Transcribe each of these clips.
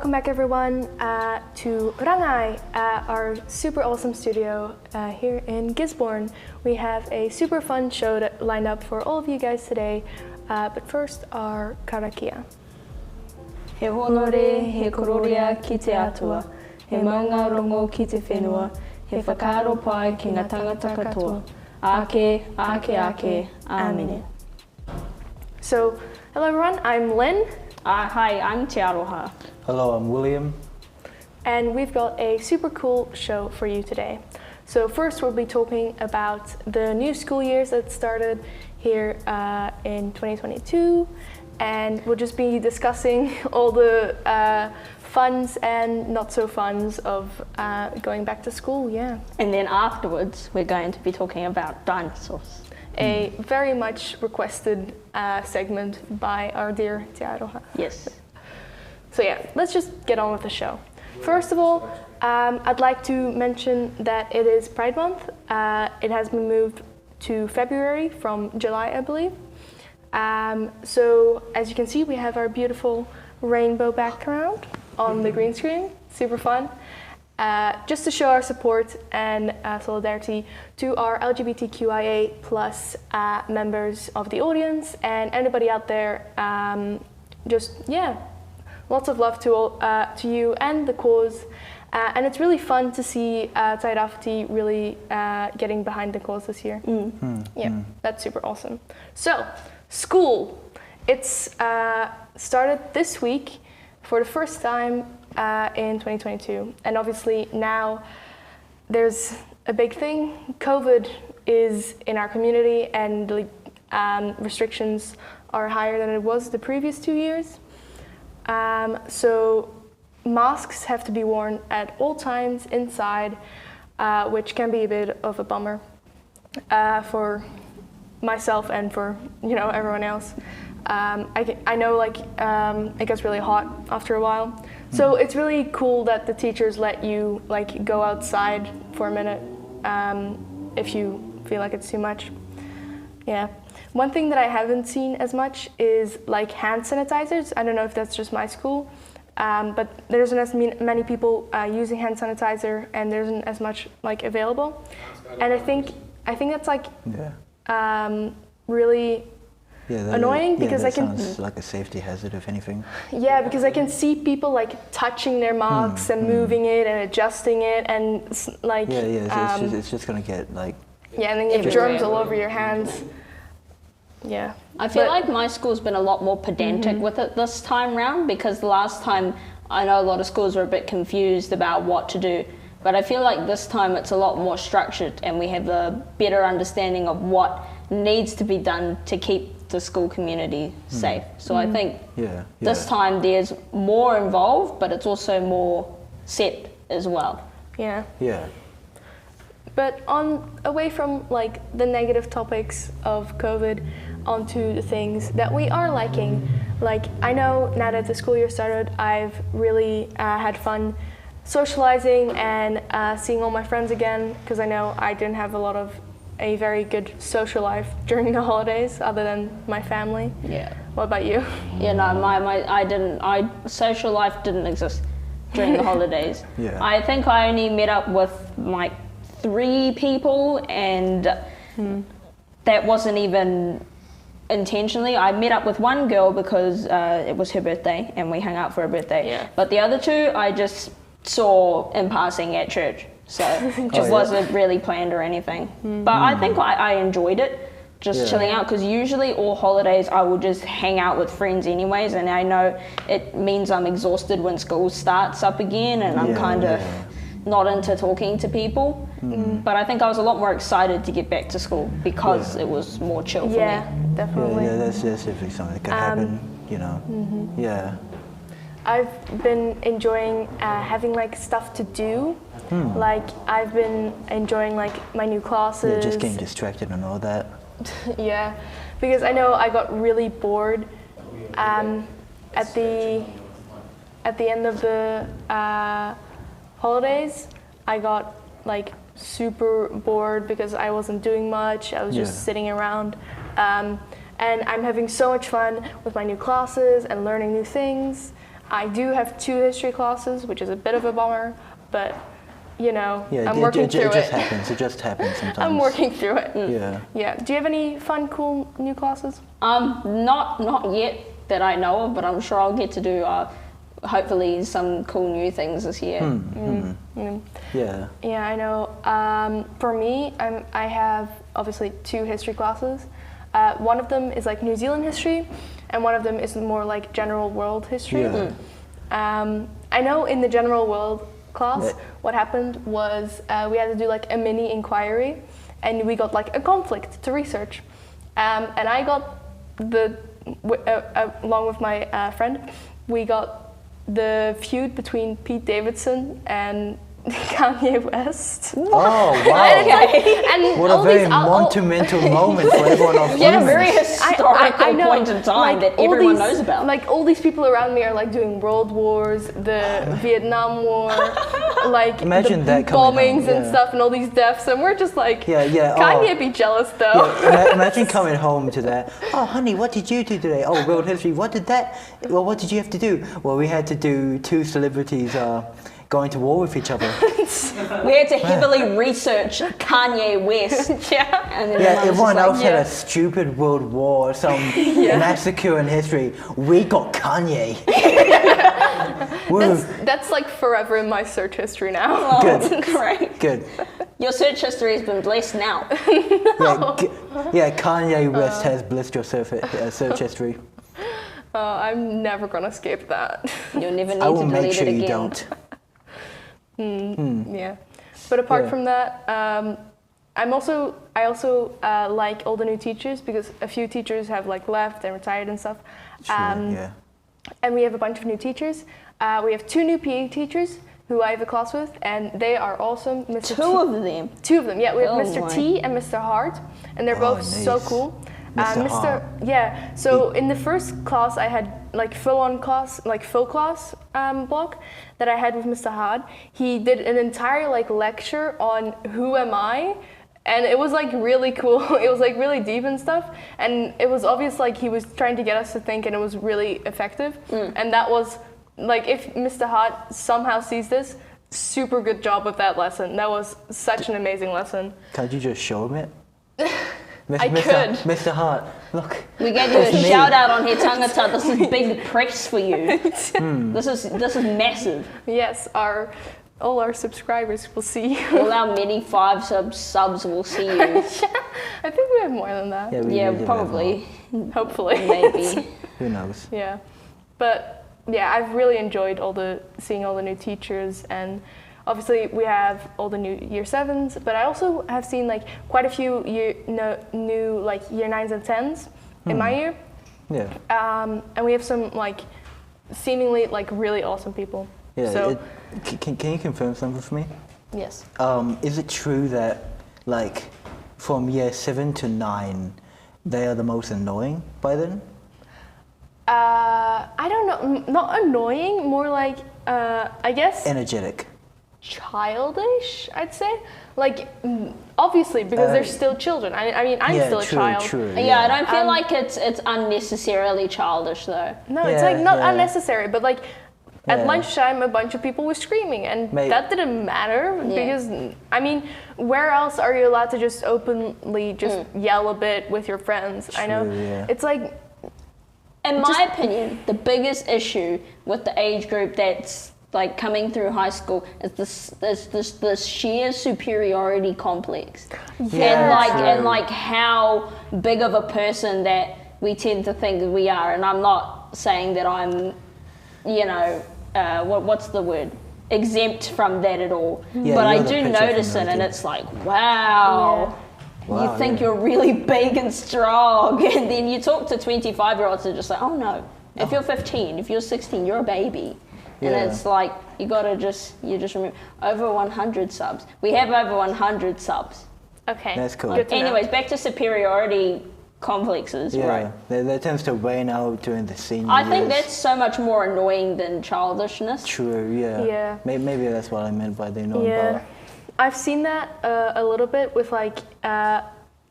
welcome back everyone to Rangai, our super awesome studio here in Gisborne. We have a super fun show lined up for all of you guys today, but first our karakia. He honore, he kororia ki te atua, he maunga rongo ki te whenua, he whakaaro pai ki ngā tangata katoa. Ake, ake, ake, amene. So, hello everyone, I'm Lynn. Hi, I'm Te Aroha. Hello, I'm William. And we've got a super cool show for you today. So first we'll be talking about the new school years that started here in 2022. And we'll just be discussing all the funs and not so funs of going back to school, yeah. And then afterwards, we're going to be talking about dinosaurs. A very much requested segment by our dear Te Aroha. Yes. So yeah, let's just get on with the show. First of all, I'd like to mention that it is Pride Month. It has been moved to February from July, I believe. So as you can see, we have our beautiful rainbow background on the green screen. Super fun. Just to show our support and solidarity to our LGBTQIA plus members of the audience and anybody out there. Lots of love to you and the cause. And it's really fun to see Te Tairawhiti really getting behind the cause this year. That's super awesome. So, school. It's started this week for the first time in 2022. And obviously now there's a big thing. COVID is in our community and the restrictions are higher than it was the previous 2 years. So masks have to be worn at all times inside, which can be a bit of a bummer for myself and for everyone else. I know it gets really hot after a while, so it's really cool that the teachers let you go outside for a minute if you feel like it's too much. Yeah. One thing that I haven't seen as much is hand sanitizers. I don't know if that's just my school, but there isn't as many people using hand sanitizer, and there isn't as much available. And I think that's really annoying because I can. Sounds like a safety hazard, if anything. Yeah, because I can see people touching their masks and moving it and adjusting it, and it's just gonna get yeah, and then you have germs all over your hands. Yeah. I feel like my school's been a lot more pedantic with it this time round, because the last time I know a lot of schools were a bit confused about what to do, but I feel like this time it's a lot more structured and we have a better understanding of what needs to be done to keep the school community safe. So I think this time there's more involved, but it's also more set as well. Yeah. Yeah. But away from the negative topics of COVID, onto the things that we are liking. I know now that the school year started, I've really had fun socializing and seeing all my friends again, because I know I didn't have a very good social life during the holidays other than my family. Yeah. What about you? Yeah, no, social life didn't exist during the holidays. Yeah. I think I only met up with 3 people, and that wasn't even intentionally. I met up with one girl because it was her birthday and we hung out for her birthday. Yeah. But the other 2 I just saw in passing at church, so it wasn't really planned or anything. But I think I enjoyed it, just chilling out, because usually all holidays I will just hang out with friends anyways, and I know it means I'm exhausted when school starts up again, and I'm kind of not into talking to people. But I think I was a lot more excited to get back to school because it was more chill for me. Yeah, definitely. Yeah, that's definitely something that can happen, Yeah. I've been enjoying having stuff to do. I've been enjoying my new classes. Yeah, just getting distracted and all that. Yeah, because I know I got really bored at the end of the holidays. I got super bored because I wasn't doing much. I was just sitting around, and I'm having so much fun with my new classes and learning new things. I do have 2 history classes, which is a bit of a bummer, but you know, Yeah, I'm working through it. It just happens sometimes. I'm working through it. Yeah. Yeah. Do you have any fun, cool new classes? Not yet that I know of, but I'm sure I'll get to do hopefully some cool new things this year. Yeah. Yeah, I know. For me, I have obviously 2 history classes. One of them is like New Zealand history, and one of them is more like general world history. Yeah. I know in the general world class, what happened was we had to do like a mini inquiry, and we got like a conflict to research. And I got along with my friend, we got the feud between Pete Davidson and Kanye West. Oh, wow. And What a very monumental moment for everyone of Yeah, very historical point in time that everyone knows about. Like all these people around me are like doing world wars, the Vietnam War, like Imagine the that coming bombings home, and stuff, and all these deaths, and we're just like, Kanye be jealous though. Yeah, imagine coming home to that. Oh, honey, what did you do today? Oh, world history. What did you have to do? Well, we had to do 2 celebrities going to war with each other. We had to heavily research Kanye West. And then everyone else had a stupid world war, some massacre in history. We got Kanye. That's like forever in my search history now. Oh, Good. Great. Good. Your search history has been blessed now. Kanye West has blessed your search history. I'm never gonna escape that. You'll never need I will to make delete sure it again. you don't. Yeah, but apart from that, I also like all the new teachers because a few teachers have like left and retired and stuff. And we have a bunch of new teachers. We have 2 new PE teachers who I have a class with, and they are awesome. Mr. Two of them. 2 of them. Yeah, we have Mr. My. T and Mr. Hart, and they're both so cool. Mr. Hart. Yeah. So in the first class, I had like full class block that I had with Mr. Hart. He did an entire like lecture on who am I, and it was like really cool. It was like really deep and stuff, and it was obvious like he was trying to get us to think, and it was really effective. And that was like, if Mr. Hart somehow sees this, super good job with that lesson. That was such an amazing lesson. Can't you just show him it? I could. Mr. Hart, look. We gave you a shout out on He Tangata. This is big press for you. This is massive. Yes, all our subscribers will see you. All our many 5 subs will see you. I think we have more than that. Yeah, probably. Hopefully. Maybe. Who knows? Yeah, but yeah, I've really enjoyed seeing all the new teachers, and obviously we have all the new year 7s, but I also have seen like quite a few new like year 9s and 10s in my year. Yeah. And we have some like seemingly like really awesome people. Yeah. So, can you confirm something for me? yes. Is it true that like from year 7 to 9, they are the most annoying by then? I don't know, not annoying, more like, I guess... Energetic. Childish, I'd say. Like, obviously, because they're still children. I mean, I'm still a child. True, Yeah, I don't feel like it's unnecessarily childish, though. No, it's like not unnecessary, but like, at lunchtime, a bunch of people were screaming, and that didn't matter because, I mean, where else are you allowed to just openly just yell a bit with your friends? I know. It's like... In my opinion, the biggest issue with the age group that's like coming through high school is this sheer superiority complex, and like how big of a person that we tend to think we are. And I'm not saying that I'm, what's the word? Exempt from that at all. But I do notice it, and it's like, wow. You think you're really big and strong, and then you talk to 25-year-olds and just like, oh no, if you're 15, if you're 16, you're a baby. And it's like, you just remember, over 100 subs. We have over 100 subs. Okay. That's cool. Anyways, back to superiority complexes, right? That tends to wane out during the senior I think years. that's so much more annoying than childishness. True, Yeah. Maybe that's what I meant by the annoying part. I've seen that a little bit with like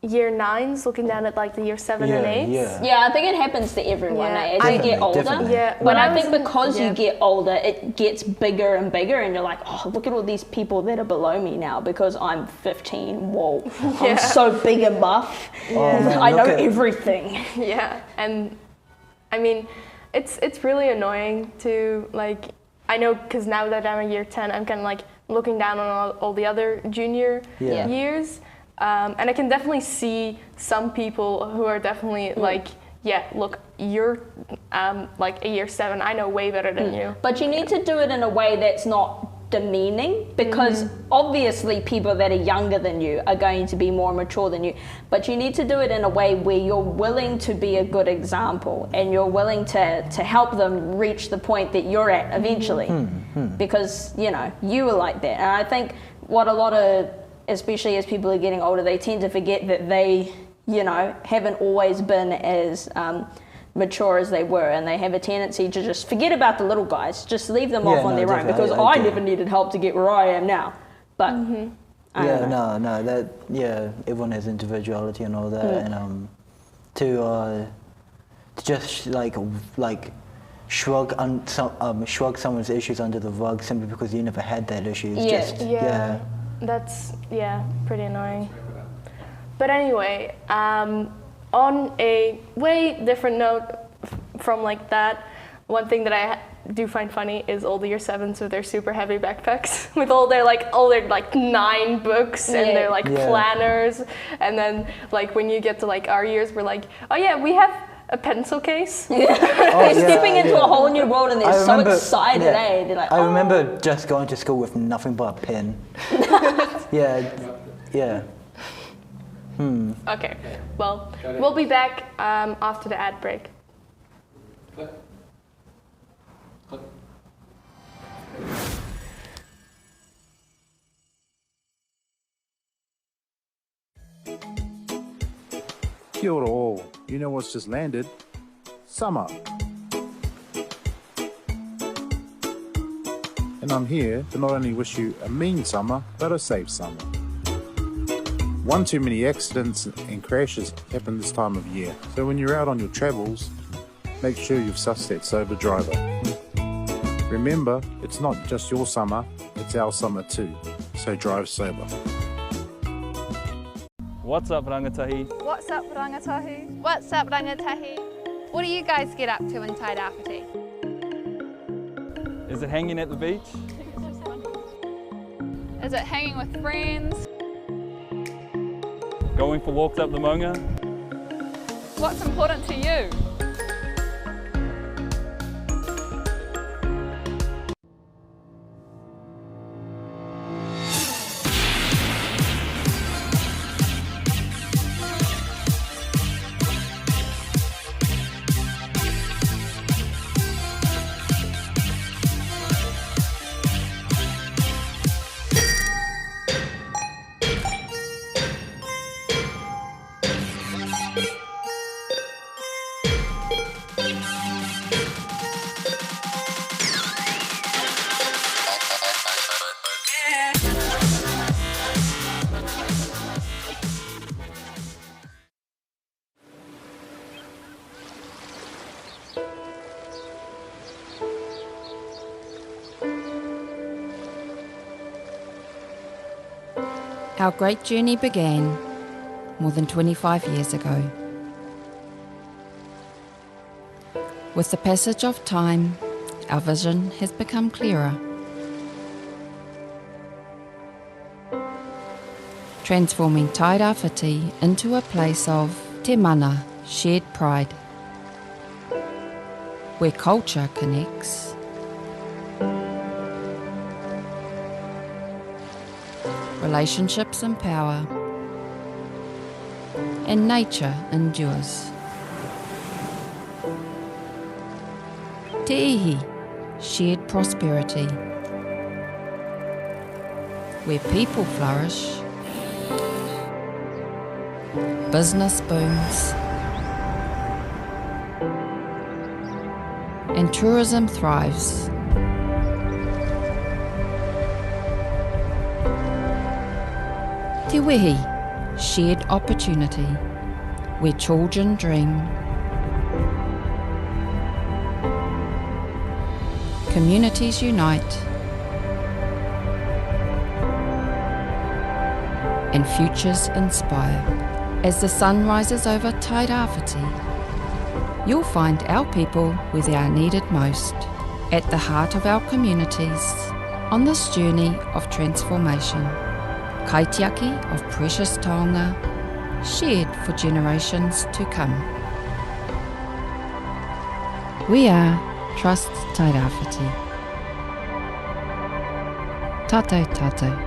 year 9s looking down at like the year 7 and 8s. Yeah, I think it happens to everyone Yeah. as you get older. Definitely. Yeah, But when I I think was in- because yeah. you get older, it gets bigger and bigger, and you're like, oh, look at all these people that are below me now because I'm 15. Whoa, I'm so big and buff. Oh, man, I know look at- everything. Yeah, and I mean, it's really annoying to like. I know because now that I'm a year 10, I'm kind of like looking down on all the other junior Yeah. years, and I can definitely see some people who are definitely like, yeah, look, you're like a year 7. I know way better than you. But you need to do it in a way that's not demeaning, because obviously people that are younger than you are going to be more mature than you, but you need to do it in a way where you're willing to be a good example and you're willing to help them reach the point that you're at eventually, because you know you were like that. And I think what a lot of, especially as people are getting older, they tend to forget that they, you know, haven't always been as mature as they were, and they have a tendency to just forget about the little guys, just leave them off on their own, because I never needed help to get where I am now. But I don't know. Everyone has individuality and all that, and to just like shrug someone's issues under the rug simply because you never had that issue is just That's pretty annoying. But anyway, on a way different note from like that, one thing that I do find funny is all the year 7s with their super heavy backpacks with all their 9 books and their planners, and then like when you get to like our years, we're like, oh yeah, we have a pencil case. They're stepping into a whole new world and they're so excited, eh? They're like, I remember just going to school with nothing but a pen. Yeah. Okay, well, we'll be back after the ad break. Kia ora all. You know what's just landed? Summer. And I'm here to not only wish you a mean summer, but a safe summer. One too many accidents and crashes happen this time of year. So when you're out on your travels, make sure you've sussed that sober driver. Remember, it's not just your summer, it's our summer too. So drive sober. What's up, Rangatahi? What's up, Rangatahi? What's up, Rangatahi? What do you guys get up to in Te Tairawhiti? Is it hanging at the beach? Is it hanging with friends? Going for walks up the Maunga? What's important to you? Our great journey began more than 25 years ago. With the passage of time, our vision has become clearer. Transforming Tairawhiti into a place of te mana, shared pride, where culture connects, relationships empower, and nature endures. Te ihi, shared prosperity, where people flourish, business booms, and tourism thrives. Te wehi, shared opportunity, where children dream, communities unite, and futures inspire. As the sun rises over Te Tairawhiti, you'll find our people where they are needed most, at the heart of our communities, on this journey of transformation. Kaitiaki of precious taonga, shared for generations to come. We are Trust Te Tairawhiti. Tātou tātou.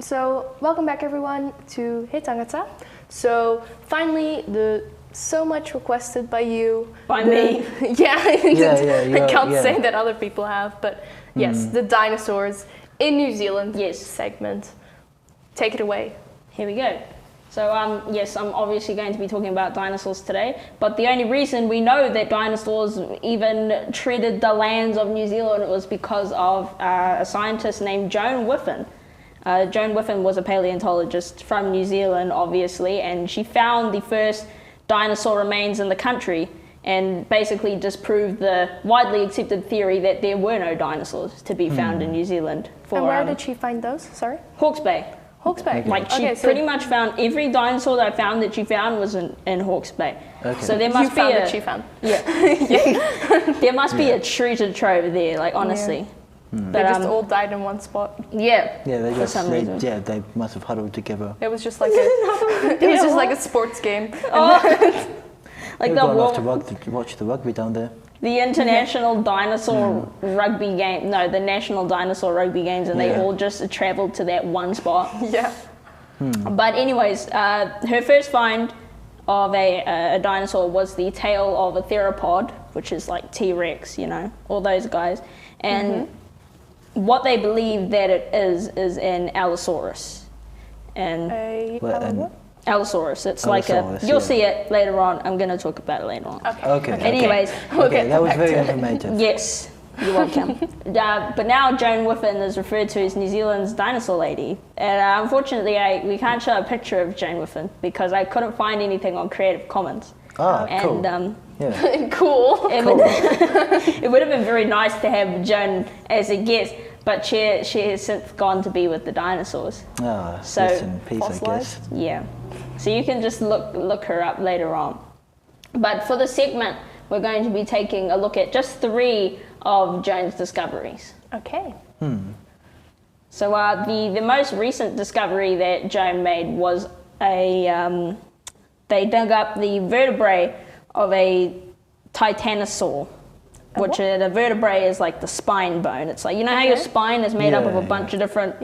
So, welcome back everyone to He Tangata. So, finally, the so much requested by you. By me. Yeah, I can't yeah. say that other people have, but yes, the dinosaurs in New Zealand segment. Take it away. Here we go. So yes, I'm obviously going to be talking about dinosaurs today, but the only reason we know that dinosaurs even treaded the lands of New Zealand was because of a scientist named Joan Whiffen. Joan Whiffen was a paleontologist from New Zealand, obviously, and she found the first dinosaur remains in the country and basically disproved the widely accepted theory that there were no dinosaurs to be found in New Zealand. And where did she find those? Sorry? Hawke's Bay. Hawke's Bay. Like she pretty much found every dinosaur that she found was in Hawke's Bay. Okay. So there must she found. Yeah. There must be a treasure trove there, like honestly. They just all died in one spot. Yeah. Yeah, for some reason. Yeah, they must have huddled together. It was just like a sports game. Like We've gone off to watch the rugby down there. the international dinosaur rugby game. No, the national dinosaur rugby games, and they all just travelled to that one spot. Yeah. But anyways, her first find of a dinosaur was the tail of a theropod, which is like T-Rex, you know, all those guys. And what they believe that it is an Allosaurus. And Allosaurus, it's like a, you'll see it later on. I'm going to talk about it later on. Okay. Anyways. Okay, that was very informative. Yes, you're welcome. But now Joan Whiffen is referred to as New Zealand's dinosaur lady. And unfortunately, we can't show a picture of Joan Whiffen because I couldn't find anything on Creative Commons. Ah, cool. And Cool. it would have been very nice to have Joan as a guest, but she has since gone to be with the dinosaurs. Ah, So- rest in peace, I guess. Fossilized. Yeah. So you can just look her up later on. But for the segment, we're going to be taking a look at just 3 of Joan's discoveries. Okay. So the most recent discovery that Joan made was they dug up the vertebrae of a titanosaur, which a vertebrae is like the spine bone. It's like, you know how your spine is made up of a bunch of different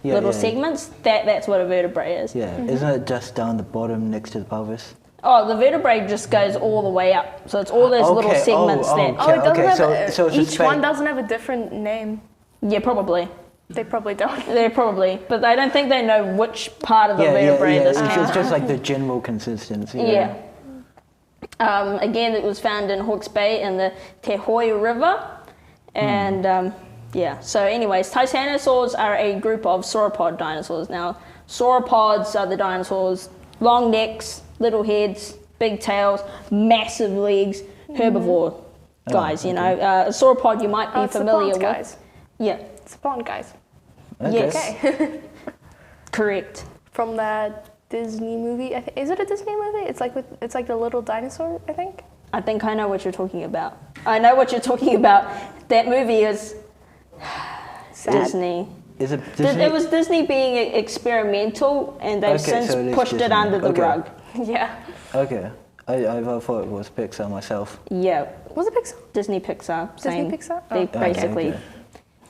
little segments? That's what a vertebrae is. Yeah, isn't it just down the bottom next to the pelvis? Oh, the vertebrae just goes all the way up. So it's all those little segments that... Oh, it doesn't have so it's each one doesn't have a different name. Yeah, probably. They probably don't. They're probably, but I don't think they know which part of the vertebrae this came It's just like the general consistency. Yeah. Again, it was found in Hawke's Bay in the Te Hoi River. And so anyways, titanosaurs are a group of sauropod dinosaurs. Now, sauropods are the dinosaurs, long necks, little heads, big tails, massive legs, herbivore guys, you know. A sauropod you might be familiar with. Guys. Yeah. It's Spawn guys. Yes. Okay. Correct. From that Disney movie. Is it a Disney movie? It's like the little dinosaur, I think. I think I know what you're talking about. I know what you're talking about. That movie is Disney. Is it Disney? It was Disney being experimental, and they've since pushed it under the rug. Yeah. Okay. I thought it was Pixar myself. Yeah. Was it Pixar? Disney Pixar. Same. Disney Pixar? They basically... Okay.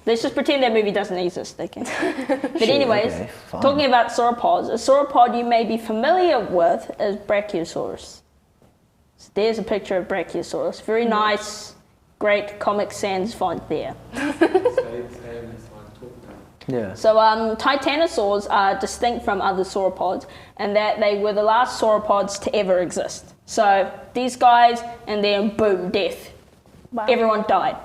Let's just pretend that movie doesn't exist, okay? But anyways, fine. talking about sauropods, a sauropod you may be familiar with is Brachiosaurus. So there's a picture of Brachiosaurus. Very nice, great Comic Sans font there. Yeah. So titanosaurs are distinct from other sauropods in that they were the last sauropods to ever exist. So these guys, and then boom, death. Wow. Everyone died.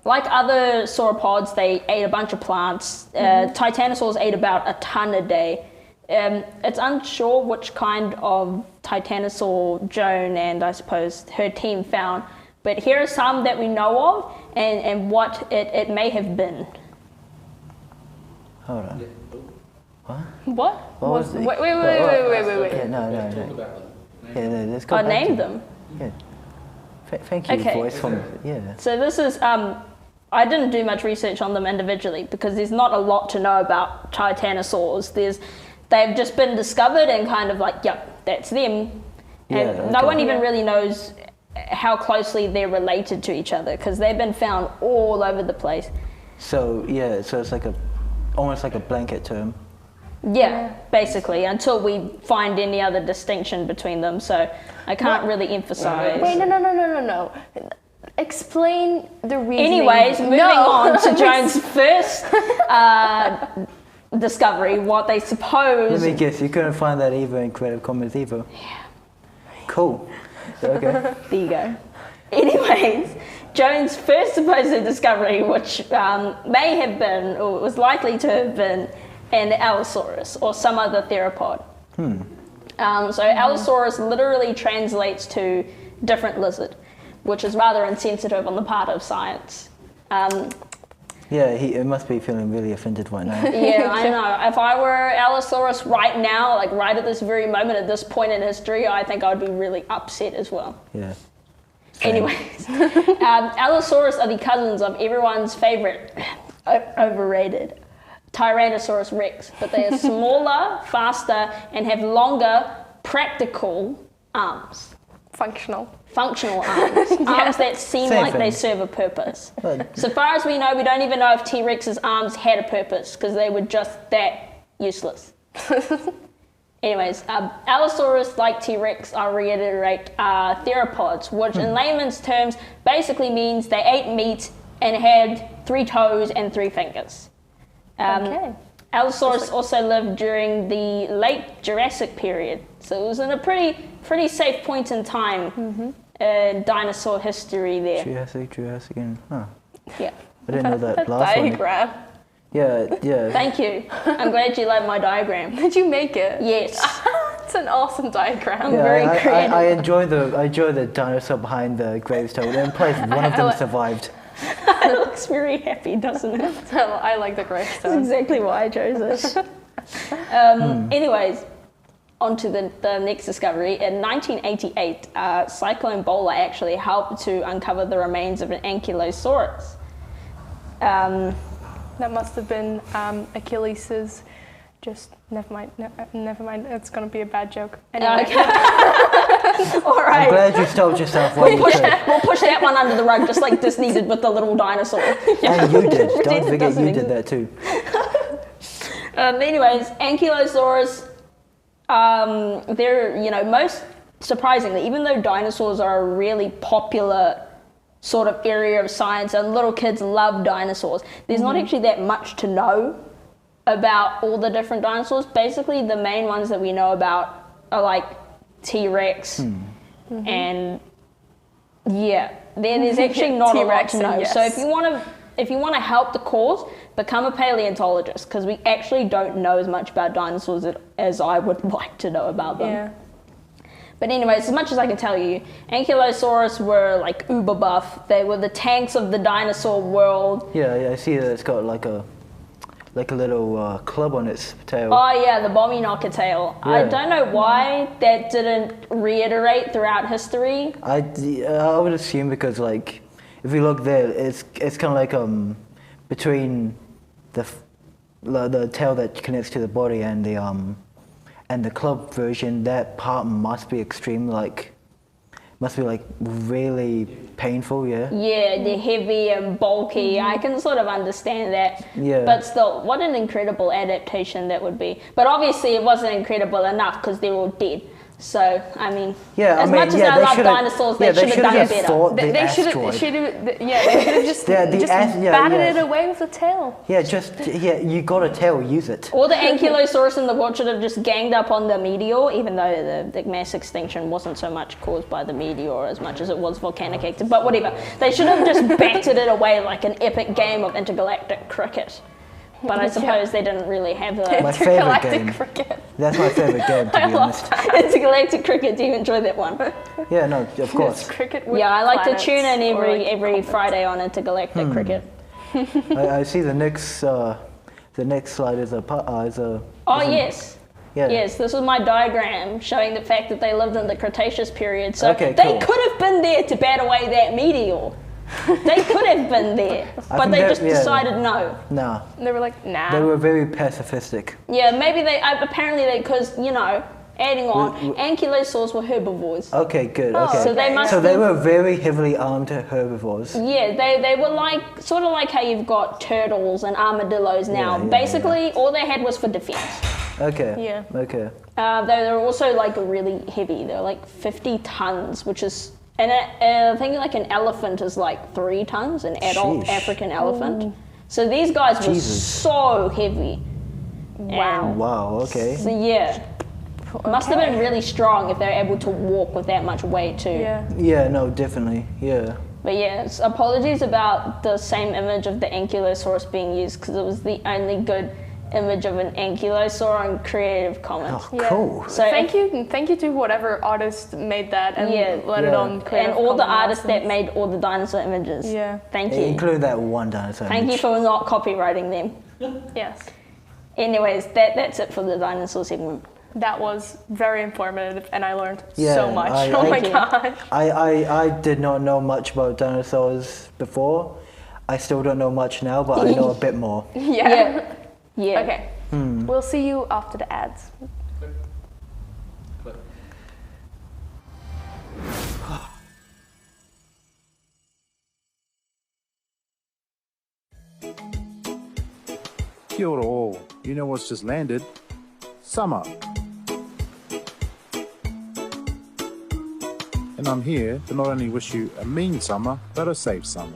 Like other sauropods, they ate a bunch of plants. Titanosaurs ate about a ton a day. It's unsure which kind of titanosaur Joan and I suppose her team found, but here are some that we know of and what it may have been. Hold on. What? What was the- Wait. Yeah, no. Yeah, no, let's go I back to named it. them. Yeah. Thank you, Okay. voice from yeah. So this is, I didn't do much research on them individually because there's not a lot to know about titanosaurs. They've just been discovered and kind of like, yep, that's them. And Yeah, no okay. one even really knows how closely they're related to each other because they've been found all over the place. So yeah, so it's like almost like a blanket term. Yeah, basically, until we find any other distinction between them. So I can't really emphasize. Wait, no. Explain the reasoning. Anyways, moving on to Joan's first discovery, what they suppose. Let me guess, you couldn't find that either in Creative Commons either. Yeah. Cool. Okay. There you go. Anyways, Joan's first supposed discovery, which may have been, or was likely to have been, an Allosaurus or some other theropod. So Allosaurus literally translates to different lizard, which is rather insensitive on the part of science. Yeah, it must be feeling really offended right now. Yeah, I know. If I were Allosaurus right now, like right at this very moment, at this point in history, I think I would be really upset as well. Yeah. Same. Anyways, Allosaurus are the cousins of everyone's favorite, overrated, Tyrannosaurus rex, but they are smaller, faster, and have longer, practical arms. Functional arms. Arms that seem Same like they thing. serve a purpose. But- So far as we know, we don't even know if T-Rex's arms had a purpose because they were just that useless. Anyways, Allosaurus, like T-Rex, I'll reiterate, are theropods, which in layman's terms basically means they ate meat and had 3 toes and 3 fingers. Okay. Allosaurus also lived during the late Jurassic period, so it was in a pretty safe point in time in dinosaur history there. Jurassic, and Yeah. I didn't know that last one. Diagram. Yeah. Thank you. I'm glad you like my diagram. Did you make it? Yes. It's an awesome diagram. Yeah, very creative. I enjoy the dinosaur behind the gravestone. And plus, one of them survived. It looks very happy, doesn't it? So I like the That's gravestone. exactly why I chose it. Anyways, on to the next discovery. In 1988, Cyclone Bola actually helped to uncover the remains of an Ankylosaurus. That must have been Achilles's. Just never mind. Never mind. It's gonna be a bad joke. Anyway. All I'm right. glad you stopped yourself while you could. We'll push that one under the rug, just like Disney did with the little dinosaur. And you did. Don't Pretend it forget doesn't you did that too. Anyways, Ankylosaurus, they're, most surprisingly, even though dinosaurs are a really popular sort of area of science and little kids love dinosaurs, there's not actually that much to know about all the different dinosaurs. Basically, the main ones that we know about are like T-Rex and there's actually not a lot T-Rex to know. and yes. So if you want to help the cause, become a paleontologist, because we actually don't know as much about dinosaurs as I would like to know about them. Yeah. But anyways, as much as I can tell you, Ankylosaurus were like uber buff. They were the tanks of the dinosaur world. Yeah, I see that it's got like a little club on its tail. Oh yeah, the bomby knocker tail. I Yeah. don't know why that didn't reiterate throughout history. I would assume because like if you look there, it's kind of like between the tail that connects to the body and the club version, that part must be really painful, yeah. Yeah, they're heavy and bulky. I can sort of understand that. Yeah. But still, what an incredible adaptation that would be. But obviously it wasn't incredible enough because they're all dead. So, I mean, Yeah, as much as I love dinosaurs, they should have done just better. thought the They should asteroid. have, yeah, they should have just, batted it away with a tail. Yeah, you got a tail, use it. Or the Ankylosaurus in the world should have just ganged up on the meteor, even though the mass extinction wasn't so much caused by the meteor as much as it was volcanic activity. But whatever, they should have just batted it away like an epic game of intergalactic cricket. But I suppose they didn't really have the My favourite Intergalactic game. cricket. That's my favourite game, to I be love honest. intergalactic cricket. Do you enjoy that one? Yeah, no, of course. Cricket with Yeah, I like to planets, tune in or like every comets. Friday on intergalactic cricket. I see the next slide is a Oh yes. yeah. Yes, this was my diagram showing the fact that they lived in the Cretaceous period. So Okay, they cool. could have been there to bat away that meteor. They could have been there, but think they that- just yeah. decided no. No, They were like, nah. they were very pacifistic. Yeah, maybe they apparently because adding on, ankylosaurs were herbivores. Okay, good. Oh, Okay. So they must So they have- were very heavily armed herbivores. Yeah, they were like sort of like how you've got turtles and armadillos now. Yeah, yeah, Basically, all they had was for defense. Okay. Yeah. Okay. They're also like really heavy. They're like 50 tons, which is, and I think like an elephant is like 3 tons, an adult Sheesh. African elephant. So these guys were Jesus. so heavy. Wow. Wow. Okay. So yeah, must have been really strong if they're able to walk with that much weight too. Yeah. Yeah. No. Definitely. Yeah. But yes, apologies about the same image of the ankylosaurus being used because it was the only good image of an ankylosaur on Creative Commons. Oh, Yeah. cool. So Thank you to whatever artist made that and Yeah. let it Yeah. on Creative and all the Commons artists that license. made all the dinosaur images. Yeah. Thank you. Include that one dinosaur. Thank you image. for not copywriting them. Yes. Anyways, that's it for the dinosaur segment. That was very informative and I learned Yeah, so much. I- Oh I- my Thank you. god. I did not know much about dinosaurs before. I still don't know much now, but I know a bit more. Yeah. Yeah. Okay. We'll see you after the ads. Kia ora all. You know what's just landed? Summer. And I'm here to not only wish you a mean summer, but a safe summer.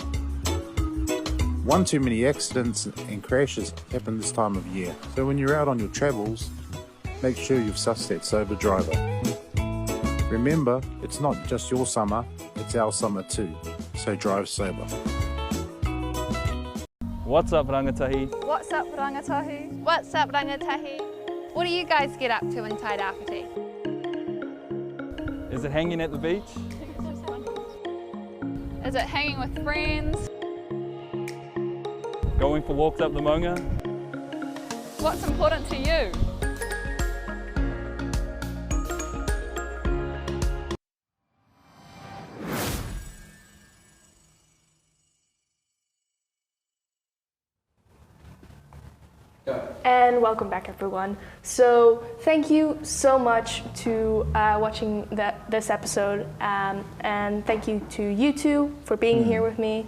One too many accidents and crashes happen this time of year. So when you're out on your travels, make sure you've sussed that sober driver. Remember, it's not just your summer, it's our summer too. So drive sober. What's up, Rangatahi? What's up, Rangatahi? What's up, Rangatahi? What do you guys get up to in Te Tairawhiti? Is it hanging at the beach? Is it hanging with friends? Going for walks up the Maunga? What's important to you? And welcome back, everyone. So thank you so much to watching this episode, and thank you to you two for being here with me,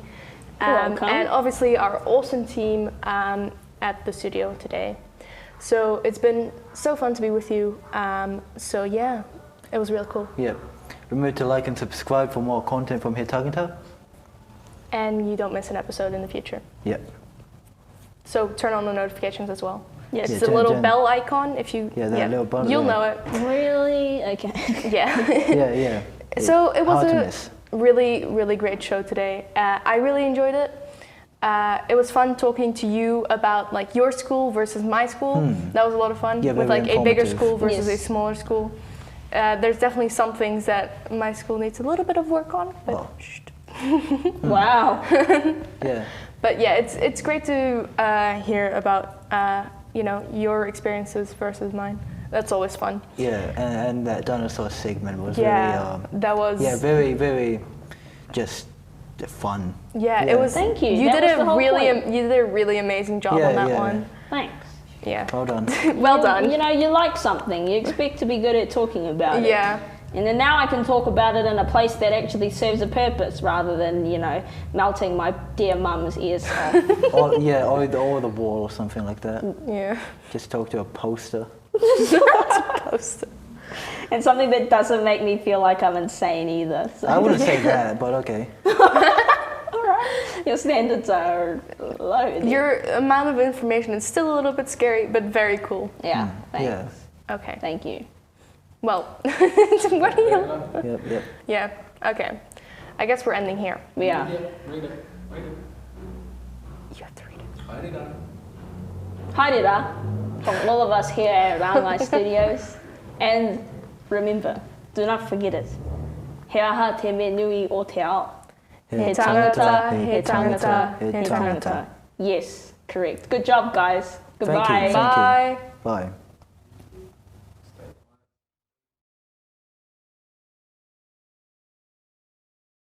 welcome. and obviously our awesome team at the studio today. So it's been so fun to be with you. So yeah, it was real cool. Yeah. Remember to like and subscribe for more content from here Tangata. And you don't miss an episode in the future. Yep. So turn on the notifications as well. Yes. It's Yeah, the little Jen. bell icon. If you Yeah, that little button, you'll yeah. know it. Really? Okay. Yeah. Yeah. So it was Hard to a miss. really, really great show today. I really enjoyed it. It was fun talking to you about like your school versus my school. That was a lot of fun. Yeah, with very like a bigger informative. school versus Yes. a smaller school. There's definitely some things that my school needs a little bit of work on, but Oh. Wow. Yeah. but yeah, it's great to hear about your experiences versus mine. That's always fun. Yeah, and that dinosaur segment was Yeah, that was. very, very just fun. Yeah, Yeah. it was. Thank you. You That did was a the whole really, point. you did a really amazing job Yeah, on that yeah. one. Thanks. Yeah. Well done. Well You- done. You know, you like something. You expect to be good at talking about it. Yeah. And then now I can talk about it in a place that actually serves a purpose rather than, melting my dear mum's ears off. or the wall or something like that. Yeah. Just talk to a poster. Post. And something that doesn't make me feel like I'm insane either. So. I wouldn't say that, but okay. Your standards are low. then. Your amount of information is still a little bit scary, but very cool. Yeah, thanks. Yeah. Okay. Thank you. Well, what do you? Yep. Yeah. Okay. I guess we're ending here. We are. Read it. You have to read it. Haere from all of us here at Rangai Studios. And remember, do not forget it. He aha te me nui o te ao. He tangata, he tangata, he tangata. Yes, correct. Good job, guys. Thank you. Goodbye. Thank you. Bye. Bye.